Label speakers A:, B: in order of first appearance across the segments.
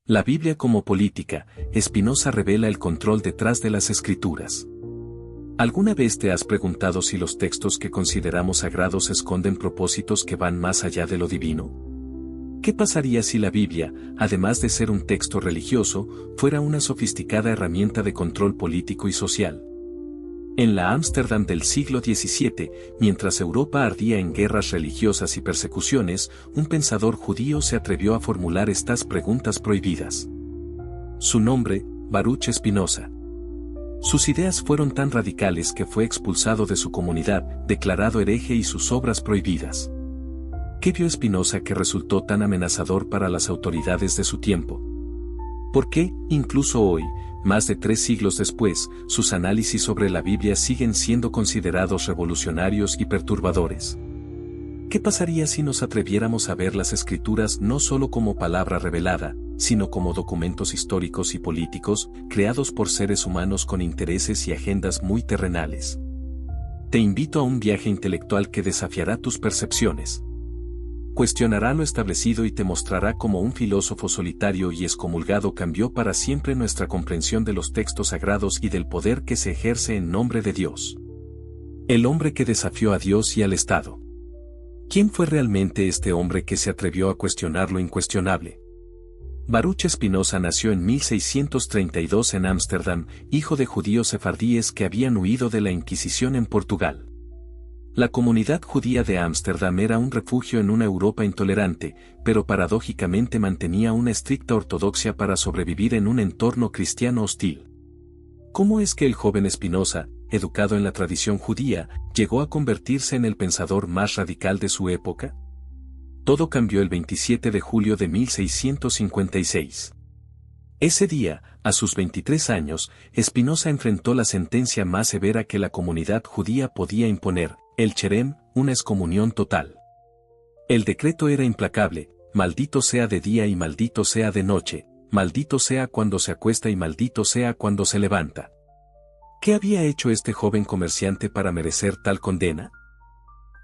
A: La Biblia como política, Spinoza revela el control detrás de las Escrituras. ¿Alguna vez te has preguntado si los textos que consideramos sagrados esconden propósitos que van más allá de lo divino? ¿Qué pasaría si la Biblia, además de ser un texto religioso, fuera una sofisticada herramienta de control político y social? En la Ámsterdam del siglo XVII, mientras Europa ardía en guerras religiosas y persecuciones, un pensador judío se atrevió a formular estas preguntas prohibidas. Su nombre, Baruch Spinoza. Sus ideas fueron tan radicales que fue expulsado de su comunidad, declarado hereje y sus obras prohibidas. ¿Qué vio Spinoza que resultó tan amenazador para las autoridades de su tiempo? ¿Por qué, incluso hoy, más de 3 siglos después, sus análisis sobre la Biblia siguen siendo considerados revolucionarios y perturbadores? ¿Qué pasaría si nos atreviéramos a ver las Escrituras no solo como palabra revelada, sino como documentos históricos y políticos, creados por seres humanos con intereses y agendas muy terrenales? Te invito a un viaje intelectual que desafiará tus percepciones. Cuestionará lo establecido y te mostrará cómo un filósofo solitario y excomulgado cambió para siempre nuestra comprensión de los textos sagrados y del poder que se ejerce en nombre de Dios. El hombre que desafió a Dios y al Estado. ¿Quién fue realmente este hombre que se atrevió a cuestionar lo incuestionable? Baruch Spinoza nació en 1632 en Ámsterdam, hijo de judíos sefardíes que habían huido de la Inquisición en Portugal. La comunidad judía de Ámsterdam era un refugio en una Europa intolerante, pero paradójicamente mantenía una estricta ortodoxia para sobrevivir en un entorno cristiano hostil. ¿Cómo es que el joven Spinoza, educado en la tradición judía, llegó a convertirse en el pensador más radical de su época? Todo cambió el 27 de julio de 1656. Ese día, a sus 23 años, Spinoza enfrentó la sentencia más severa que la comunidad judía podía imponer, el cherem, una excomunión total. El decreto era implacable: maldito sea de día y maldito sea de noche, maldito sea cuando se acuesta y maldito sea cuando se levanta. ¿Qué había hecho este joven comerciante para merecer tal condena?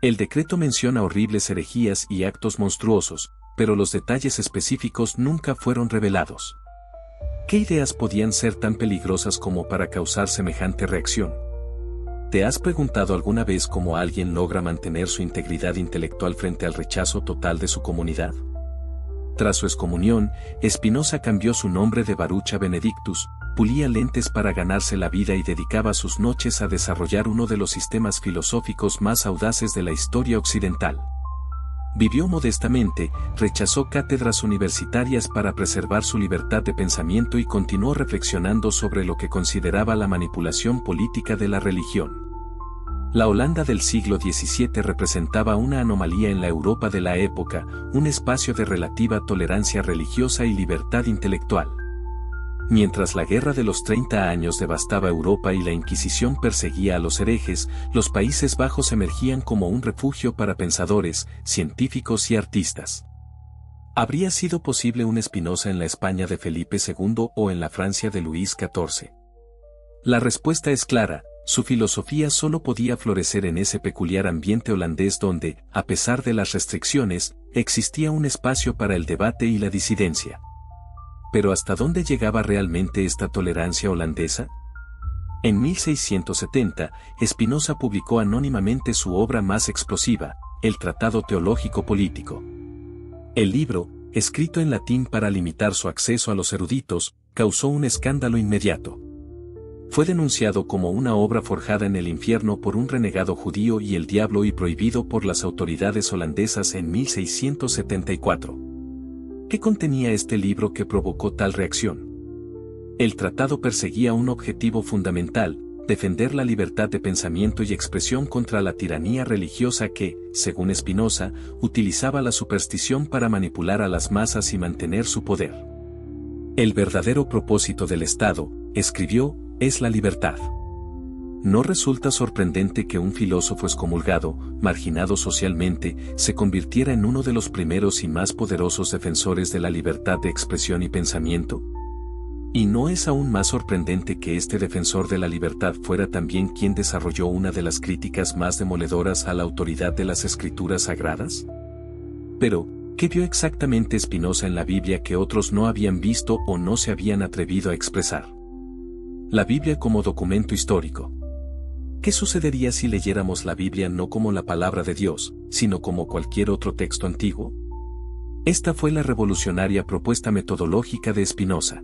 A: El decreto menciona horribles herejías y actos monstruosos, pero los detalles específicos nunca fueron revelados. ¿Qué ideas podían ser tan peligrosas como para causar semejante reacción? ¿Te has preguntado alguna vez cómo alguien logra mantener su integridad intelectual frente al rechazo total de su comunidad? Tras su excomunión, Spinoza cambió su nombre de Baruch a Benedictus, pulía lentes para ganarse la vida y dedicaba sus noches a desarrollar uno de los sistemas filosóficos más audaces de la historia occidental. Vivió modestamente, rechazó cátedras universitarias para preservar su libertad de pensamiento y continuó reflexionando sobre lo que consideraba la manipulación política de la religión. La Holanda del siglo XVII representaba una anomalía en la Europa de la época, un espacio de relativa tolerancia religiosa y libertad intelectual. Mientras la Guerra de los 30 años devastaba Europa y la Inquisición perseguía a los herejes, los Países Bajos emergían como un refugio para pensadores, científicos y artistas. ¿Habría sido posible un Spinoza en la España de Felipe II o en la Francia de Luis XIV? La respuesta es clara: su filosofía solo podía florecer en ese peculiar ambiente holandés donde, a pesar de las restricciones, existía un espacio para el debate y la disidencia. Pero ¿hasta dónde llegaba realmente esta tolerancia holandesa? En 1670, Spinoza publicó anónimamente su obra más explosiva, el Tratado Teológico Político. El libro, escrito en latín para limitar su acceso a los eruditos, causó un escándalo inmediato. Fue denunciado como una obra forjada en el infierno por un renegado judío y el diablo y prohibido por las autoridades holandesas en 1674. ¿Qué contenía este libro que provocó tal reacción? El tratado perseguía un objetivo fundamental: defender la libertad de pensamiento y expresión contra la tiranía religiosa que, según Spinoza, utilizaba la superstición para manipular a las masas y mantener su poder. El verdadero propósito del Estado, escribió, es la libertad. ¿No resulta sorprendente que un filósofo excomulgado, marginado socialmente, se convirtiera en uno de los primeros y más poderosos defensores de la libertad de expresión y pensamiento? ¿Y no es aún más sorprendente que este defensor de la libertad fuera también quien desarrolló una de las críticas más demoledoras a la autoridad de las Escrituras sagradas? Pero, ¿Qué vio exactamente Spinoza en la Biblia que otros no habían visto o no se habían atrevido a expresar? La Biblia como documento histórico. ¿Qué sucedería si leyéramos la Biblia no como la palabra de Dios, sino como cualquier otro texto antiguo? Esta fue la revolucionaria propuesta metodológica de Spinoza.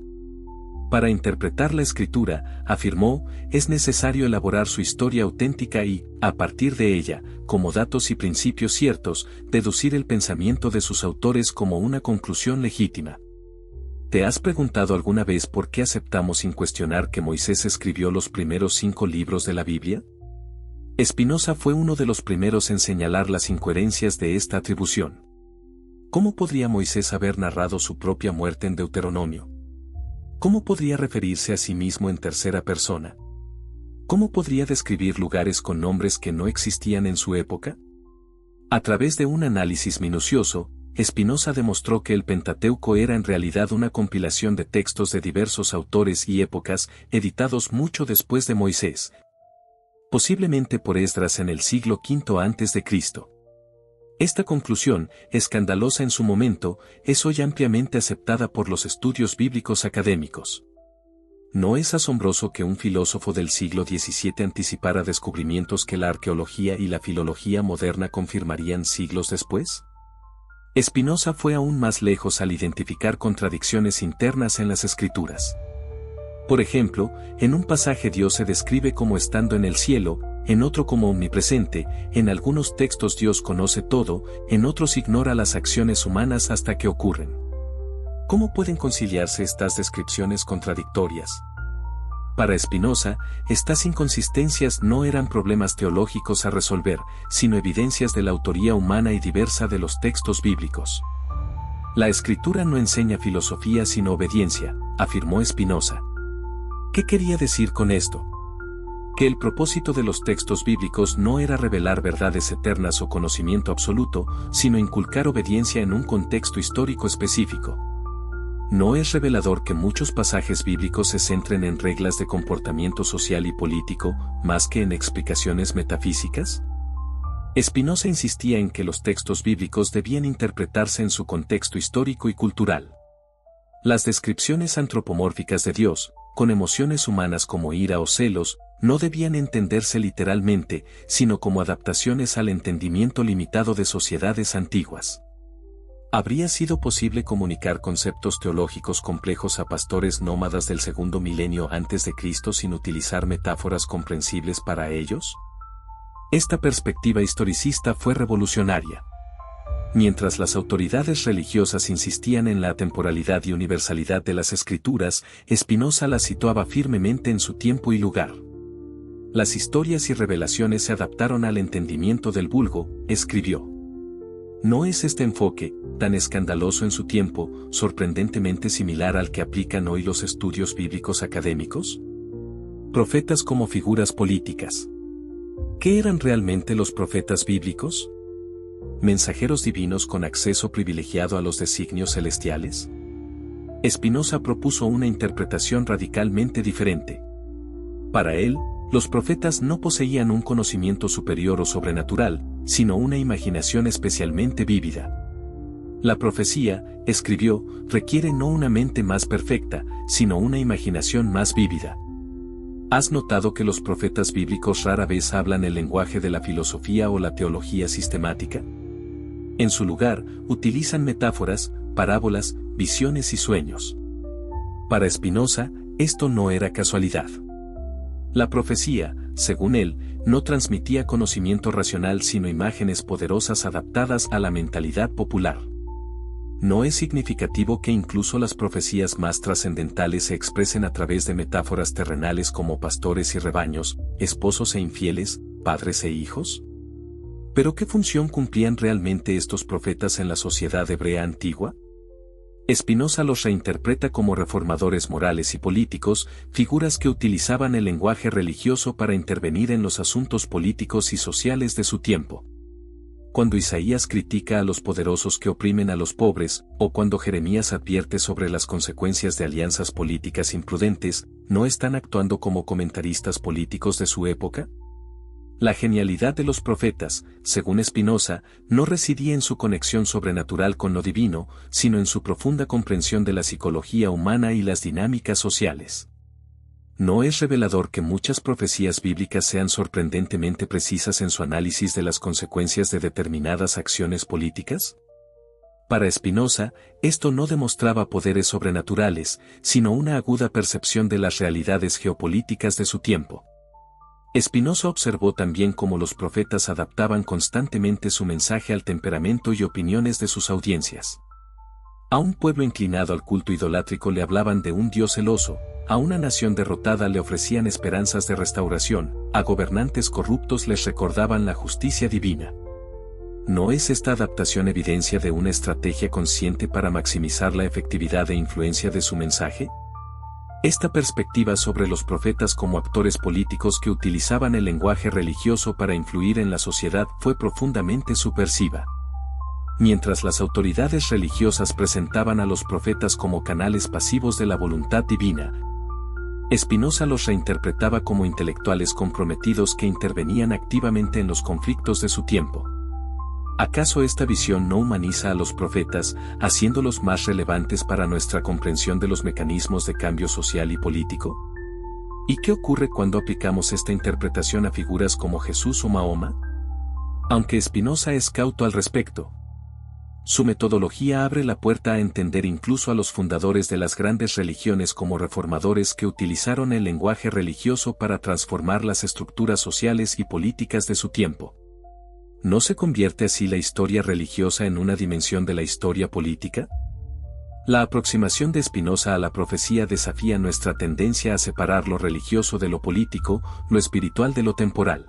A: Para interpretar la Escritura, afirmó, es necesario elaborar su historia auténtica y, a partir de ella, como datos y principios ciertos, deducir el pensamiento de sus autores como una conclusión legítima. ¿Te has preguntado alguna vez por qué aceptamos sin cuestionar que Moisés escribió los primeros 5 libros de la Biblia? Spinoza fue uno de los primeros en señalar las incoherencias de esta atribución. ¿Cómo podría Moisés haber narrado su propia muerte en Deuteronomio? ¿Cómo podría referirse a sí mismo en tercera persona? ¿Cómo podría describir lugares con nombres que no existían en su época? A través de un análisis minucioso, Spinoza demostró que el Pentateuco era en realidad una compilación de textos de diversos autores y épocas, editados mucho después de Moisés, posiblemente por Esdras en el siglo V a.C. Esta conclusión, escandalosa en su momento, es hoy ampliamente aceptada por los estudios bíblicos académicos. ¿No es asombroso que un filósofo del siglo XVII anticipara descubrimientos que la arqueología y la filología moderna confirmarían siglos después? Spinoza fue aún más lejos al identificar contradicciones internas en las Escrituras. Por ejemplo, en un pasaje Dios se describe como estando en el cielo, en otro como omnipresente, en algunos textos Dios conoce todo, en otros ignora las acciones humanas hasta que ocurren. ¿Cómo pueden conciliarse estas descripciones contradictorias? Para Spinoza, estas inconsistencias no eran problemas teológicos a resolver, sino evidencias de la autoría humana y diversa de los textos bíblicos. La Escritura no enseña filosofía sino obediencia, afirmó Spinoza. ¿Qué quería decir con esto? Que el propósito de los textos bíblicos no era revelar verdades eternas o conocimiento absoluto, sino inculcar obediencia en un contexto histórico específico. ¿No es revelador que muchos pasajes bíblicos se centren en reglas de comportamiento social y político, más que en explicaciones metafísicas? Spinoza insistía en que los textos bíblicos debían interpretarse en su contexto histórico y cultural. Las descripciones antropomórficas de Dios, con emociones humanas como ira o celos, no debían entenderse literalmente, sino como adaptaciones al entendimiento limitado de sociedades antiguas. ¿Habría sido posible comunicar conceptos teológicos complejos a pastores nómadas del segundo milenio antes de Cristo sin utilizar metáforas comprensibles para ellos? Esta perspectiva historicista fue revolucionaria. Mientras las autoridades religiosas insistían en la atemporalidad y universalidad de las Escrituras, Spinoza las situaba firmemente en su tiempo y lugar. Las historias y revelaciones se adaptaron al entendimiento del vulgo, escribió. ¿No es este enfoque, tan escandaloso en su tiempo, sorprendentemente similar al que aplican hoy los estudios bíblicos académicos? Profetas como figuras políticas. ¿Qué eran realmente los profetas bíblicos? ¿Mensajeros divinos con acceso privilegiado a los designios celestiales? Spinoza propuso una interpretación radicalmente diferente. Para él, los profetas no poseían un conocimiento superior o sobrenatural, sino una imaginación especialmente vívida. La profecía, escribió, requiere no una mente más perfecta, sino una imaginación más vívida. ¿Has notado que los profetas bíblicos rara vez hablan el lenguaje de la filosofía o la teología sistemática? En su lugar, utilizan metáforas, parábolas, visiones y sueños. Para Spinoza, esto no era casualidad. La profecía, según él, no transmitía conocimiento racional sino imágenes poderosas adaptadas a la mentalidad popular. ¿No es significativo que incluso las profecías más trascendentales se expresen a través de metáforas terrenales como pastores y rebaños, esposos e infieles, padres e hijos? ¿Pero qué función cumplían realmente estos profetas en la sociedad hebrea antigua? Spinoza los reinterpreta como reformadores morales y políticos, figuras que utilizaban el lenguaje religioso para intervenir en los asuntos políticos y sociales de su tiempo. Cuando Isaías critica a los poderosos que oprimen a los pobres, o cuando Jeremías advierte sobre las consecuencias de alianzas políticas imprudentes, ¿no están actuando como comentaristas políticos de su época? La genialidad de los profetas, según Spinoza, no residía en su conexión sobrenatural con lo divino, sino en su profunda comprensión de la psicología humana y las dinámicas sociales. ¿No es revelador que muchas profecías bíblicas sean sorprendentemente precisas en su análisis de las consecuencias de determinadas acciones políticas? Para Spinoza, esto no demostraba poderes sobrenaturales, sino una aguda percepción de las realidades geopolíticas de su tiempo. Spinoza observó también cómo los profetas adaptaban constantemente su mensaje al temperamento y opiniones de sus audiencias. A un pueblo inclinado al culto idolátrico le hablaban de un Dios celoso, a una nación derrotada le ofrecían esperanzas de restauración, a gobernantes corruptos les recordaban la justicia divina. ¿No es esta adaptación evidencia de una estrategia consciente para maximizar la efectividad e influencia de su mensaje? Esta perspectiva sobre los profetas como actores políticos que utilizaban el lenguaje religioso para influir en la sociedad fue profundamente subversiva. Mientras las autoridades religiosas presentaban a los profetas como canales pasivos de la voluntad divina, Spinoza los reinterpretaba como intelectuales comprometidos que intervenían activamente en los conflictos de su tiempo. ¿Acaso esta visión no humaniza a los profetas, haciéndolos más relevantes para nuestra comprensión de los mecanismos de cambio social y político? ¿Y qué ocurre cuando aplicamos esta interpretación a figuras como Jesús o Mahoma? Aunque Spinoza es cauto al respecto, su metodología abre la puerta a entender incluso a los fundadores de las grandes religiones como reformadores que utilizaron el lenguaje religioso para transformar las estructuras sociales y políticas de su tiempo. ¿No se convierte así la historia religiosa en una dimensión de la historia política? La aproximación de Spinoza a la profecía desafía nuestra tendencia a separar lo religioso de lo político, lo espiritual de lo temporal.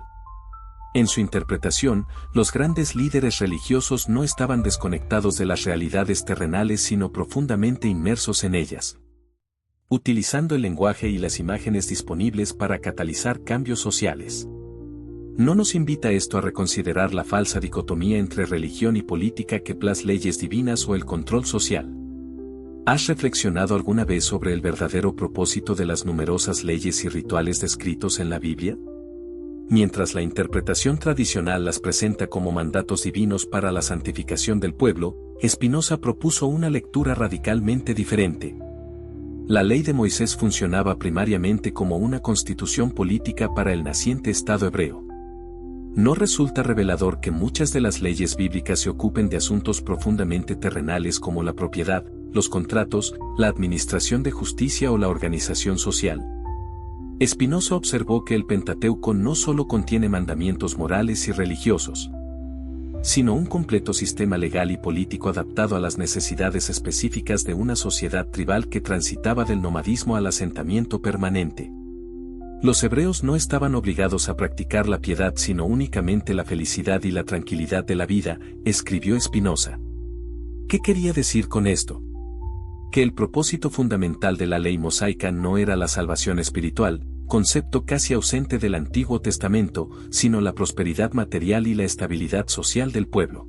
A: En su interpretación, los grandes líderes religiosos no estaban desconectados de las realidades terrenales sino profundamente inmersos en ellas, utilizando el lenguaje y las imágenes disponibles para catalizar cambios sociales. ¿No nos invita esto a reconsiderar la falsa dicotomía entre religión y política que las leyes divinas o el control social? ¿Has reflexionado alguna vez sobre el verdadero propósito de las numerosas leyes y rituales descritos en la Biblia? Mientras la interpretación tradicional las presenta como mandatos divinos para la santificación del pueblo, Spinoza propuso una lectura radicalmente diferente. La ley de Moisés funcionaba primariamente como una constitución política para el naciente Estado hebreo. ¿No resulta revelador que muchas de las leyes bíblicas se ocupen de asuntos profundamente terrenales como la propiedad, los contratos, la administración de justicia o la organización social? Spinoza observó que el Pentateuco no solo contiene mandamientos morales y religiosos, sino un completo sistema legal y político adaptado a las necesidades específicas de una sociedad tribal que transitaba del nomadismo al asentamiento permanente. Los hebreos no estaban obligados a practicar la piedad sino únicamente la felicidad y la tranquilidad de la vida, escribió Spinoza. ¿Qué quería decir con esto? Que el propósito fundamental de la ley mosaica no era la salvación espiritual, concepto casi ausente del Antiguo Testamento, sino la prosperidad material y la estabilidad social del pueblo.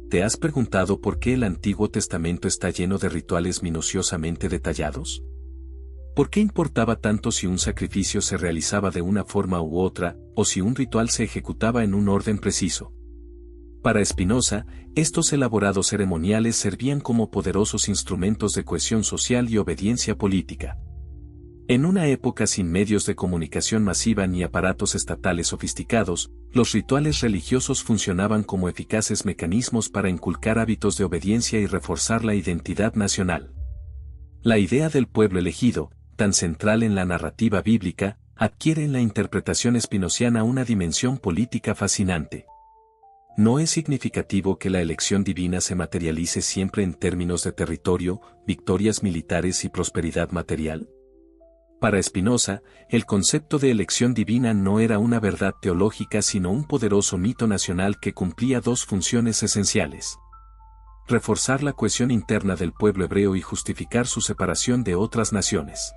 A: ¿Te has preguntado por qué el Antiguo Testamento está lleno de rituales minuciosamente detallados? ¿Por qué importaba tanto si un sacrificio se realizaba de una forma u otra, o si un ritual se ejecutaba en un orden preciso? Para Spinoza, estos elaborados ceremoniales servían como poderosos instrumentos de cohesión social y obediencia política. En una época sin medios de comunicación masiva ni aparatos estatales sofisticados, los rituales religiosos funcionaban como eficaces mecanismos para inculcar hábitos de obediencia y reforzar la identidad nacional. La idea del pueblo elegido, tan central en la narrativa bíblica, adquiere en la interpretación spinoziana una dimensión política fascinante. ¿No es significativo que la elección divina se materialice siempre en términos de territorio, victorias militares y prosperidad material? Para Spinoza, el concepto de elección divina no era una verdad teológica sino un poderoso mito nacional que cumplía dos funciones esenciales: reforzar la cohesión interna del pueblo hebreo y justificar su separación de otras naciones.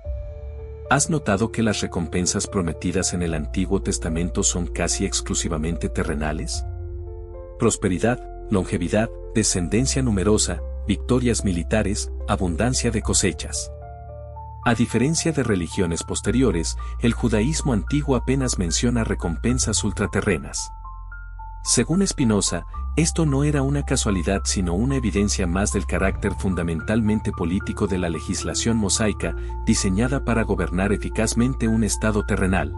A: ¿Has notado que las recompensas prometidas en el Antiguo Testamento son casi exclusivamente terrenales? Prosperidad, longevidad, descendencia numerosa, victorias militares, abundancia de cosechas. A diferencia de religiones posteriores, el judaísmo antiguo apenas menciona recompensas ultraterrenas. Según Spinoza, esto no era una casualidad sino una evidencia más del carácter fundamentalmente político de la legislación mosaica, diseñada para gobernar eficazmente un estado terrenal,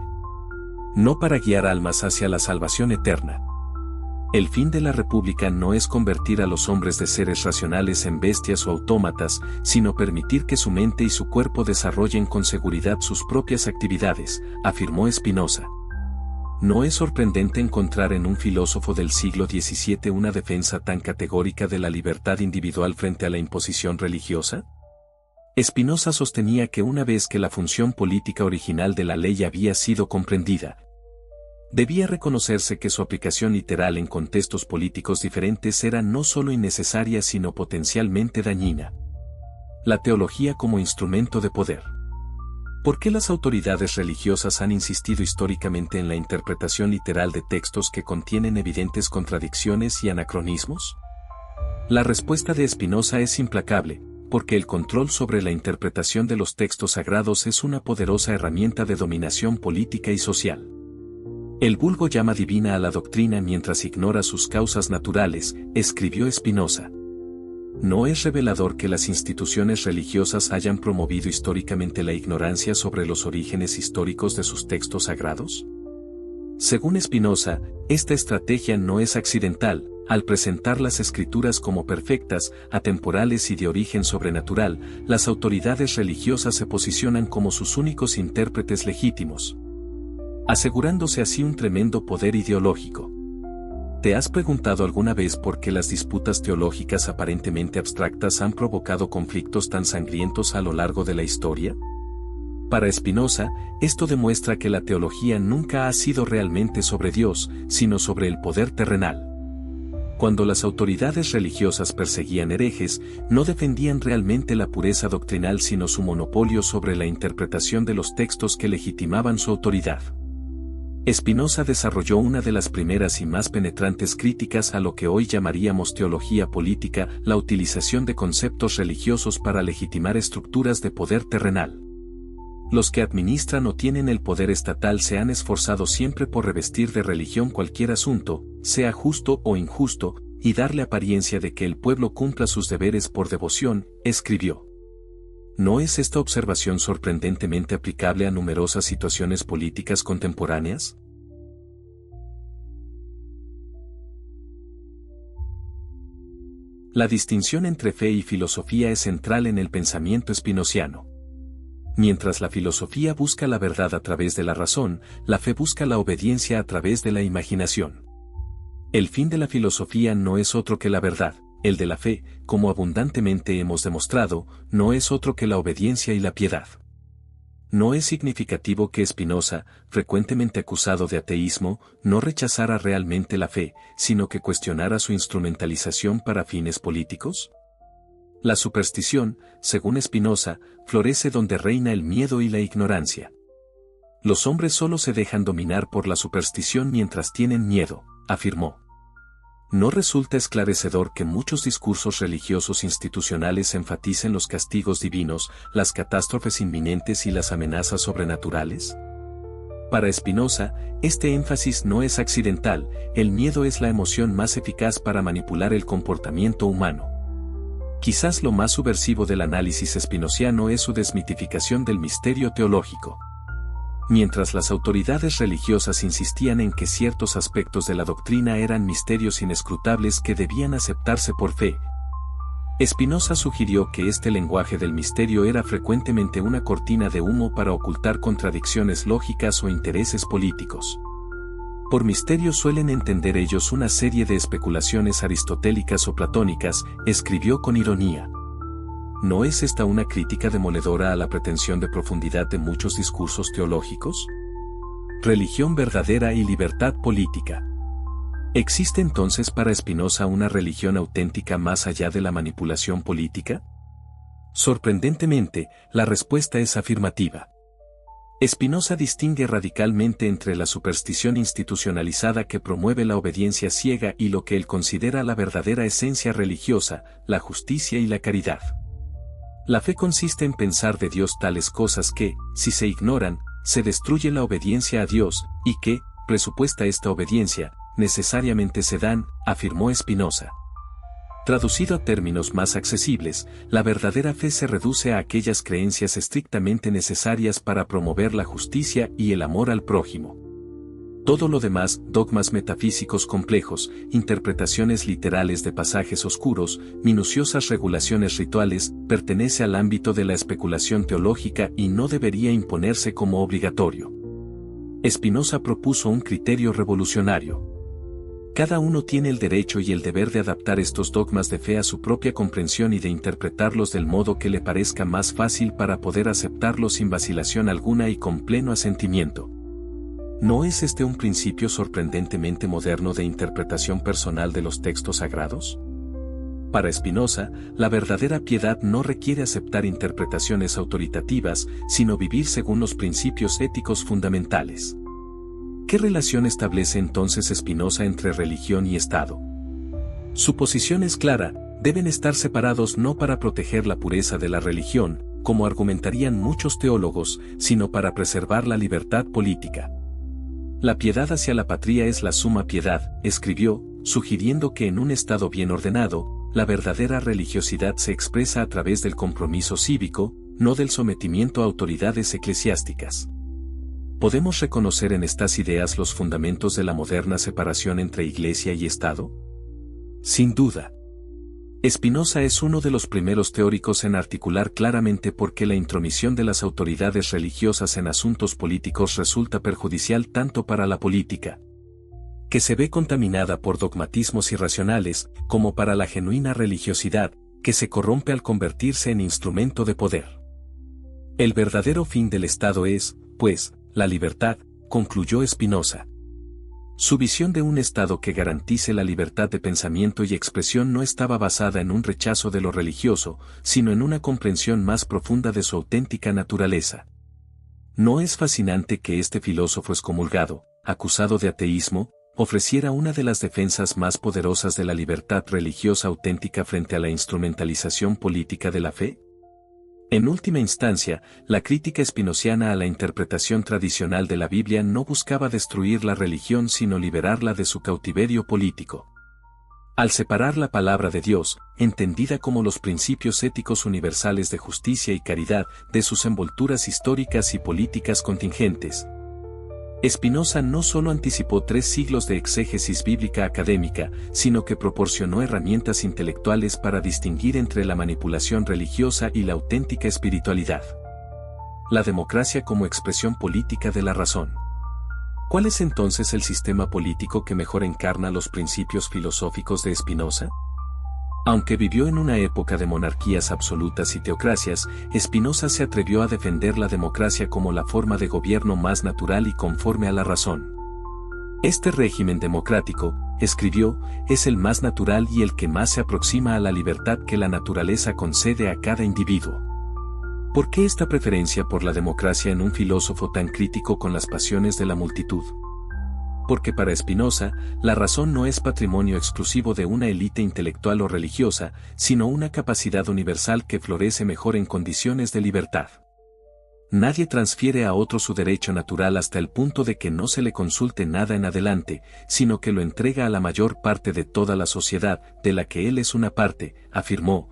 A: no para guiar almas hacia la salvación eterna. El fin de la república no es convertir a los hombres de seres racionales en bestias o autómatas, sino permitir que su mente y su cuerpo desarrollen con seguridad sus propias actividades, afirmó Spinoza. ¿No es sorprendente encontrar en un filósofo del siglo XVII una defensa tan categórica de la libertad individual frente a la imposición religiosa? Spinoza sostenía que una vez que la función política original de la ley había sido comprendida, debía reconocerse que su aplicación literal en contextos políticos diferentes era no solo innecesaria sino potencialmente dañina. La teología como instrumento de poder. ¿Por qué las autoridades religiosas han insistido históricamente en la interpretación literal de textos que contienen evidentes contradicciones y anacronismos? La respuesta de Spinoza es implacable, porque el control sobre la interpretación de los textos sagrados es una poderosa herramienta de dominación política y social. El vulgo llama divina a la doctrina mientras ignora sus causas naturales, escribió Spinoza. ¿No es revelador que las instituciones religiosas hayan promovido históricamente la ignorancia sobre los orígenes históricos de sus textos sagrados? Según Spinoza, esta estrategia no es accidental. Al presentar las escrituras como perfectas, atemporales y de origen sobrenatural, las autoridades religiosas se posicionan como sus únicos intérpretes legítimos, asegurándose así un tremendo poder ideológico. ¿Te has preguntado alguna vez por qué las disputas teológicas aparentemente abstractas han provocado conflictos tan sangrientos a lo largo de la historia? Para Spinoza, esto demuestra que la teología nunca ha sido realmente sobre Dios, sino sobre el poder terrenal. Cuando las autoridades religiosas perseguían herejes, no defendían realmente la pureza doctrinal sino su monopolio sobre la interpretación de los textos que legitimaban su autoridad. Spinoza desarrolló una de las primeras y más penetrantes críticas a lo que hoy llamaríamos teología política, la utilización de conceptos religiosos para legitimar estructuras de poder terrenal. Los que administran o tienen el poder estatal se han esforzado siempre por revestir de religión cualquier asunto, sea justo o injusto, y darle apariencia de que el pueblo cumpla sus deberes por devoción, escribió. ¿No es esta observación sorprendentemente aplicable a numerosas situaciones políticas contemporáneas? La distinción entre fe y filosofía es central en el pensamiento spinoziano. Mientras la filosofía busca la verdad a través de la razón, la fe busca la obediencia a través de la imaginación. El fin de la filosofía no es otro que la verdad. El de la fe, como abundantemente hemos demostrado, no es otro que la obediencia y la piedad. No es significativo que Spinoza, frecuentemente acusado de ateísmo, no rechazara realmente la fe, sino que cuestionara su instrumentalización para fines políticos. La superstición, según Spinoza, florece donde reina el miedo y la ignorancia. Los hombres solo se dejan dominar por la superstición mientras tienen miedo, afirmó. ¿No resulta esclarecedor que muchos discursos religiosos institucionales enfaticen los castigos divinos, las catástrofes inminentes y las amenazas sobrenaturales? Para Spinoza, este énfasis no es accidental, el miedo es la emoción más eficaz para manipular el comportamiento humano. Quizás lo más subversivo del análisis spinoziano es su desmitificación del misterio teológico. Mientras las autoridades religiosas insistían en que ciertos aspectos de la doctrina eran misterios inescrutables que debían aceptarse por fe, Spinoza sugirió que este lenguaje del misterio era frecuentemente una cortina de humo para ocultar contradicciones lógicas o intereses políticos. Por misterio suelen entender ellos una serie de especulaciones aristotélicas o platónicas, escribió con ironía. ¿No es esta una crítica demoledora a la pretensión de profundidad de muchos discursos teológicos? Religión verdadera y libertad política. ¿Existe entonces para Spinoza una religión auténtica más allá de la manipulación política? Sorprendentemente, la respuesta es afirmativa. Spinoza distingue radicalmente entre la superstición institucionalizada que promueve la obediencia ciega y lo que él considera la verdadera esencia religiosa, la justicia y la caridad. La fe consiste en pensar de Dios tales cosas que, si se ignoran, se destruye la obediencia a Dios, y que, presupuesta esta obediencia, necesariamente se dan, afirmó Spinoza. Traducido a términos más accesibles, la verdadera fe se reduce a aquellas creencias estrictamente necesarias para promover la justicia y el amor al prójimo. Todo lo demás, dogmas metafísicos complejos, interpretaciones literales de pasajes oscuros, minuciosas regulaciones rituales, pertenece al ámbito de la especulación teológica y no debería imponerse como obligatorio. Spinoza propuso un criterio revolucionario. Cada uno tiene el derecho y el deber de adaptar estos dogmas de fe a su propia comprensión y de interpretarlos del modo que le parezca más fácil para poder aceptarlos sin vacilación alguna y con pleno asentimiento. ¿No es este un principio sorprendentemente moderno de interpretación personal de los textos sagrados? Para Spinoza, la verdadera piedad no requiere aceptar interpretaciones autoritativas, sino vivir según los principios éticos fundamentales. ¿Qué relación establece entonces Spinoza entre religión y Estado? Su posición es clara: deben estar separados no para proteger la pureza de la religión, como argumentarían muchos teólogos, sino para preservar la libertad política. La piedad hacia la patria es la suma piedad, escribió, sugiriendo que en un Estado bien ordenado, la verdadera religiosidad se expresa a través del compromiso cívico, no del sometimiento a autoridades eclesiásticas. ¿Podemos reconocer en estas ideas los fundamentos de la moderna separación entre Iglesia y Estado? Sin duda. Spinoza es uno de los primeros teóricos en articular claramente por qué la intromisión de las autoridades religiosas en asuntos políticos resulta perjudicial tanto para la política, que se ve contaminada por dogmatismos irracionales, como para la genuina religiosidad, que se corrompe al convertirse en instrumento de poder. El verdadero fin del Estado es, pues, la libertad, concluyó Spinoza. Su visión de un Estado que garantice la libertad de pensamiento y expresión no estaba basada en un rechazo de lo religioso, sino en una comprensión más profunda de su auténtica naturaleza. ¿No es fascinante que este filósofo excomulgado, acusado de ateísmo, ofreciera una de las defensas más poderosas de la libertad religiosa auténtica frente a la instrumentalización política de la fe? En última instancia, la crítica spinociana a la interpretación tradicional de la Biblia no buscaba destruir la religión sino liberarla de su cautiverio político. Al separar la palabra de Dios, entendida como los principios éticos universales de justicia y caridad, de sus envolturas históricas y políticas contingentes, Spinoza no solo anticipó 3 siglos de exégesis bíblica académica, sino que proporcionó herramientas intelectuales para distinguir entre la manipulación religiosa y la auténtica espiritualidad. La democracia como expresión política de la razón. ¿Cuál es entonces el sistema político que mejor encarna los principios filosóficos de Spinoza? Aunque vivió en una época de monarquías absolutas y teocracias, Spinoza se atrevió a defender la democracia como la forma de gobierno más natural y conforme a la razón. Este régimen democrático, escribió, es el más natural y el que más se aproxima a la libertad que la naturaleza concede a cada individuo. ¿Por qué esta preferencia por la democracia en un filósofo tan crítico con las pasiones de la multitud? Porque para Spinoza, la razón no es patrimonio exclusivo de una élite intelectual o religiosa, sino una capacidad universal que florece mejor en condiciones de libertad. Nadie transfiere a otro su derecho natural hasta el punto de que no se le consulte nada en adelante, sino que lo entrega a la mayor parte de toda la sociedad, de la que él es una parte, afirmó,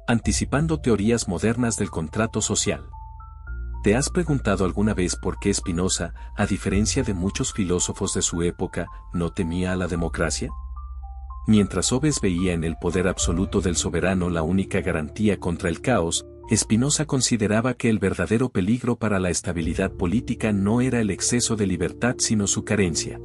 A: anticipando teorías modernas del contrato social. ¿Te has preguntado alguna vez por qué Spinoza, a diferencia de muchos filósofos de su época, no temía a la democracia? Mientras Hobbes veía en el poder absoluto del soberano la única garantía contra el caos, Spinoza consideraba que el verdadero peligro para la estabilidad política no era el exceso de libertad sino su carencia.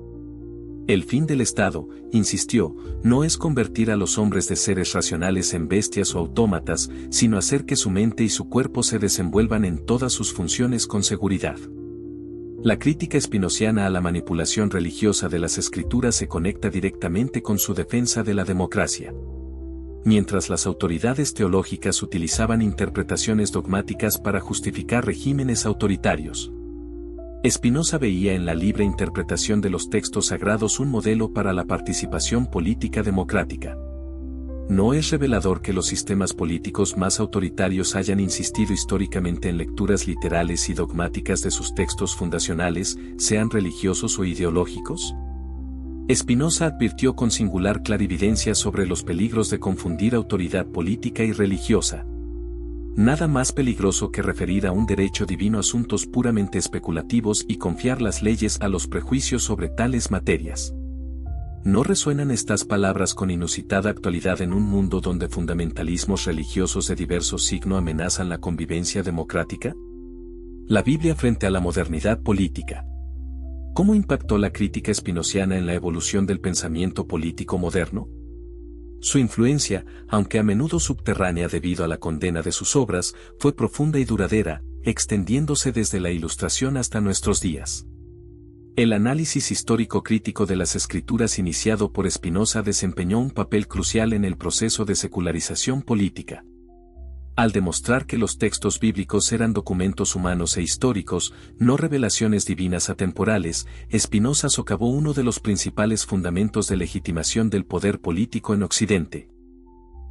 A: El fin del Estado, insistió, no es convertir a los hombres de seres racionales en bestias o autómatas, sino hacer que su mente y su cuerpo se desenvuelvan en todas sus funciones con seguridad. La crítica spinociana a la manipulación religiosa de las escrituras se conecta directamente con su defensa de la democracia. Mientras las autoridades teológicas utilizaban interpretaciones dogmáticas para justificar regímenes autoritarios, Spinoza veía en la libre interpretación de los textos sagrados un modelo para la participación política democrática. ¿No es revelador que los sistemas políticos más autoritarios hayan insistido históricamente en lecturas literales y dogmáticas de sus textos fundacionales, sean religiosos o ideológicos? Spinoza advirtió con singular clarividencia sobre los peligros de confundir autoridad política y religiosa. Nada más peligroso que referir a un derecho divino asuntos puramente especulativos y confiar las leyes a los prejuicios sobre tales materias. ¿No resuenan estas palabras con inusitada actualidad en un mundo donde fundamentalismos religiosos de diverso signo amenazan la convivencia democrática? La Biblia frente a la modernidad política. ¿Cómo impactó la crítica spinoziana en la evolución del pensamiento político moderno? Su influencia, aunque a menudo subterránea debido a la condena de sus obras, fue profunda y duradera, extendiéndose desde la Ilustración hasta nuestros días. El análisis histórico-crítico de las Escrituras iniciado por Spinoza desempeñó un papel crucial en el proceso de secularización política. Al demostrar que los textos bíblicos eran documentos humanos e históricos, no revelaciones divinas atemporales, Spinoza socavó uno de los principales fundamentos de legitimación del poder político en Occidente: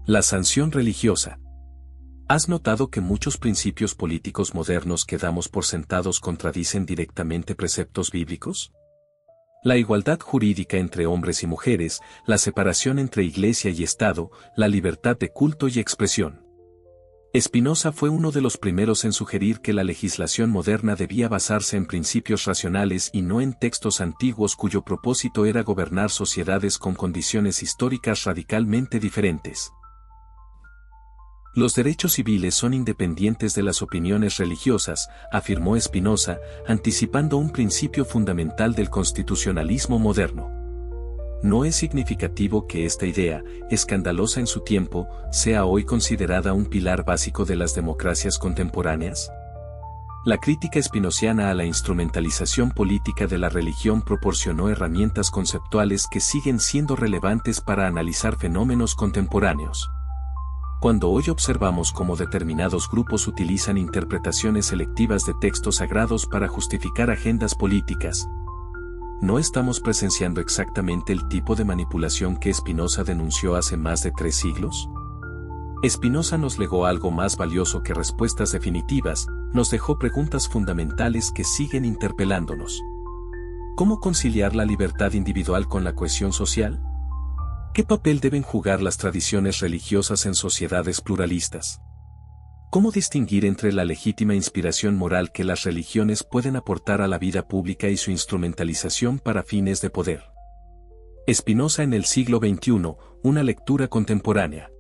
A: la sanción religiosa. ¿Has notado que muchos principios políticos modernos que damos por sentados contradicen directamente preceptos bíblicos? La igualdad jurídica entre hombres y mujeres, la separación entre Iglesia y Estado, la libertad de culto y expresión. Spinoza fue uno de los primeros en sugerir que la legislación moderna debía basarse en principios racionales y no en textos antiguos cuyo propósito era gobernar sociedades con condiciones históricas radicalmente diferentes. Los derechos civiles son independientes de las opiniones religiosas, afirmó Spinoza, anticipando un principio fundamental del constitucionalismo moderno. ¿No es significativo que esta idea, escandalosa en su tiempo, sea hoy considerada un pilar básico de las democracias contemporáneas? La crítica spinoziana a la instrumentalización política de la religión proporcionó herramientas conceptuales que siguen siendo relevantes para analizar fenómenos contemporáneos. Cuando hoy observamos cómo determinados grupos utilizan interpretaciones selectivas de textos sagrados para justificar agendas políticas, ¿no estamos presenciando exactamente el tipo de manipulación que Spinoza denunció hace más de 3 siglos? Spinoza nos legó algo más valioso que respuestas definitivas, nos dejó preguntas fundamentales que siguen interpelándonos. ¿Cómo conciliar la libertad individual con la cohesión social? ¿Qué papel deben jugar las tradiciones religiosas en sociedades pluralistas? ¿Cómo distinguir entre la legítima inspiración moral que las religiones pueden aportar a la vida pública y su instrumentalización para fines de poder? Spinoza en el siglo XXI, una lectura contemporánea.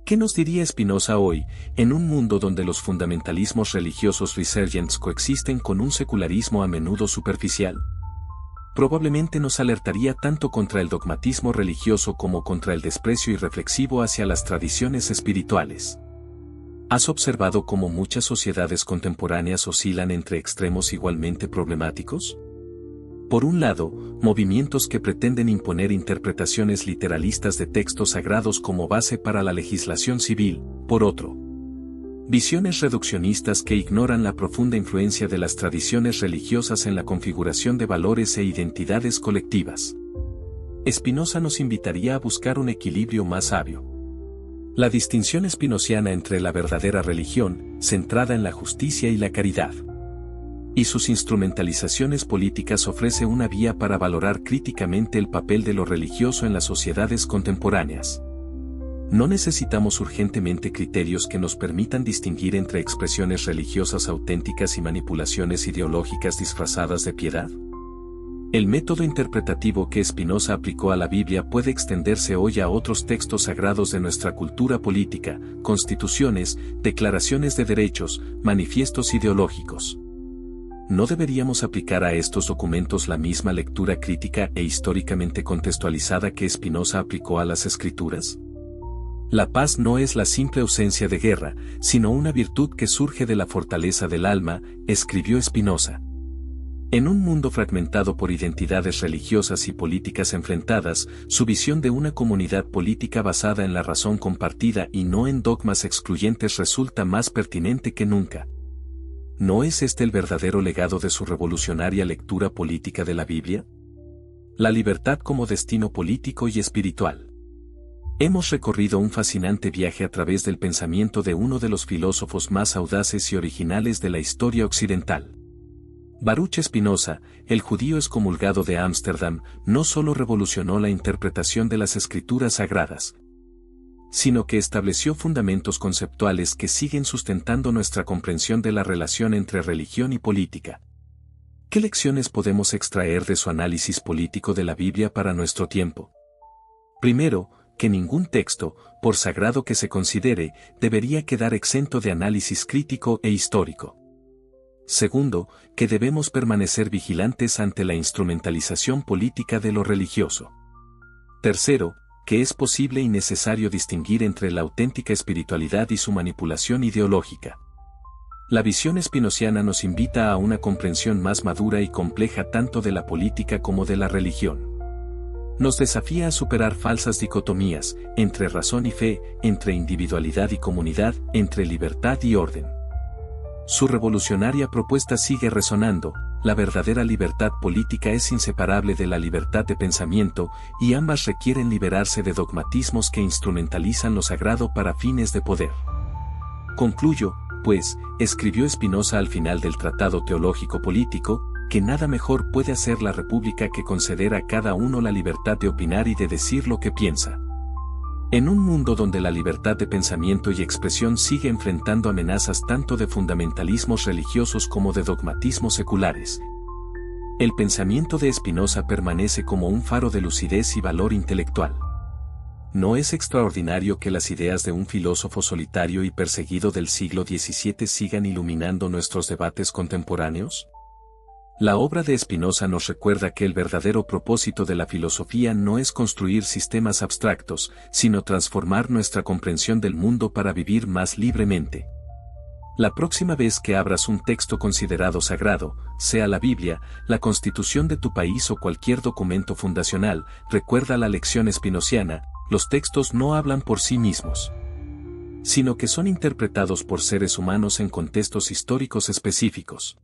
A: ¿Qué nos diría Spinoza hoy, en un mundo donde los fundamentalismos religiosos resurgentes coexisten con un secularismo a menudo superficial? Probablemente nos alertaría tanto contra el dogmatismo religioso como contra el desprecio irreflexivo hacia las tradiciones espirituales. ¿Has observado cómo muchas sociedades contemporáneas oscilan entre extremos igualmente problemáticos? Por un lado, movimientos que pretenden imponer interpretaciones literalistas de textos sagrados como base para la legislación civil, por otro. Visiones reduccionistas que ignoran la profunda influencia de las tradiciones religiosas en la configuración de valores e identidades colectivas. Spinoza nos invitaría a buscar un equilibrio más sabio. La distinción spinoziana entre la verdadera religión, centrada en la justicia y la caridad, y sus instrumentalizaciones políticas ofrece una vía para valorar críticamente el papel de lo religioso en las sociedades contemporáneas. ¿No necesitamos urgentemente criterios que nos permitan distinguir entre expresiones religiosas auténticas y manipulaciones ideológicas disfrazadas de piedad? El método interpretativo que Spinoza aplicó a la Biblia puede extenderse hoy a otros textos sagrados de nuestra cultura política, constituciones, declaraciones de derechos, manifiestos ideológicos. ¿No deberíamos aplicar a estos documentos la misma lectura crítica e históricamente contextualizada que Spinoza aplicó a las Escrituras? La paz no es la simple ausencia de guerra, sino una virtud que surge de la fortaleza del alma, escribió Spinoza. En un mundo fragmentado por identidades religiosas y políticas enfrentadas, su visión de una comunidad política basada en la razón compartida y no en dogmas excluyentes resulta más pertinente que nunca. ¿No es este el verdadero legado de su revolucionaria lectura política de la Biblia? La libertad como destino político y espiritual. Hemos recorrido un fascinante viaje a través del pensamiento de uno de los filósofos más audaces y originales de la historia occidental. Baruch Spinoza, el judío excomulgado de Ámsterdam, no solo revolucionó la interpretación de las escrituras sagradas, sino que estableció fundamentos conceptuales que siguen sustentando nuestra comprensión de la relación entre religión y política. ¿Qué lecciones podemos extraer de su análisis político de la Biblia para nuestro tiempo? Primero, que ningún texto, por sagrado que se considere, debería quedar exento de análisis crítico e histórico. Segundo, que debemos permanecer vigilantes ante la instrumentalización política de lo religioso. Tercero, que es posible y necesario distinguir entre la auténtica espiritualidad y su manipulación ideológica. La visión espinociana nos invita a una comprensión más madura y compleja tanto de la política como de la religión. Nos desafía a superar falsas dicotomías, entre razón y fe, entre individualidad y comunidad, entre libertad y orden. Su revolucionaria propuesta sigue resonando: la verdadera libertad política es inseparable de la libertad de pensamiento, y ambas requieren liberarse de dogmatismos que instrumentalizan lo sagrado para fines de poder. Concluyo, pues, escribió Spinoza al final del Tratado Teológico Político, que nada mejor puede hacer la República que conceder a cada uno la libertad de opinar y de decir lo que piensa. En un mundo donde la libertad de pensamiento y expresión sigue enfrentando amenazas tanto de fundamentalismos religiosos como de dogmatismos seculares, el pensamiento de Spinoza permanece como un faro de lucidez y valor intelectual. ¿No es extraordinario que las ideas de un filósofo solitario y perseguido del siglo XVII sigan iluminando nuestros debates contemporáneos? La obra de Spinoza nos recuerda que el verdadero propósito de la filosofía no es construir sistemas abstractos, sino transformar nuestra comprensión del mundo para vivir más libremente. La próxima vez que abras un texto considerado sagrado, sea la Biblia, la Constitución de tu país o cualquier documento fundacional, recuerda la lección spinociana: los textos no hablan por sí mismos, sino que son interpretados por seres humanos en contextos históricos específicos.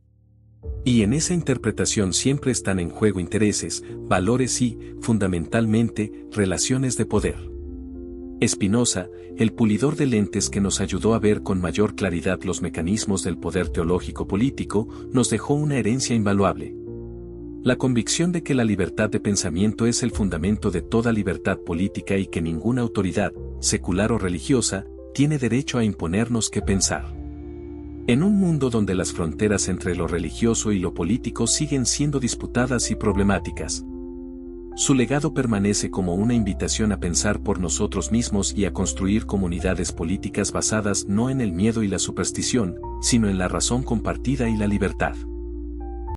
A: Y en esa interpretación siempre están en juego intereses, valores y, fundamentalmente, relaciones de poder. Spinoza, el pulidor de lentes que nos ayudó a ver con mayor claridad los mecanismos del poder teológico político, nos dejó una herencia invaluable: la convicción de que la libertad de pensamiento es el fundamento de toda libertad política y que ninguna autoridad, secular o religiosa, tiene derecho a imponernos qué pensar. En un mundo donde las fronteras entre lo religioso y lo político siguen siendo disputadas y problemáticas, su legado permanece como una invitación a pensar por nosotros mismos y a construir comunidades políticas basadas no en el miedo y la superstición, sino en la razón compartida y la libertad.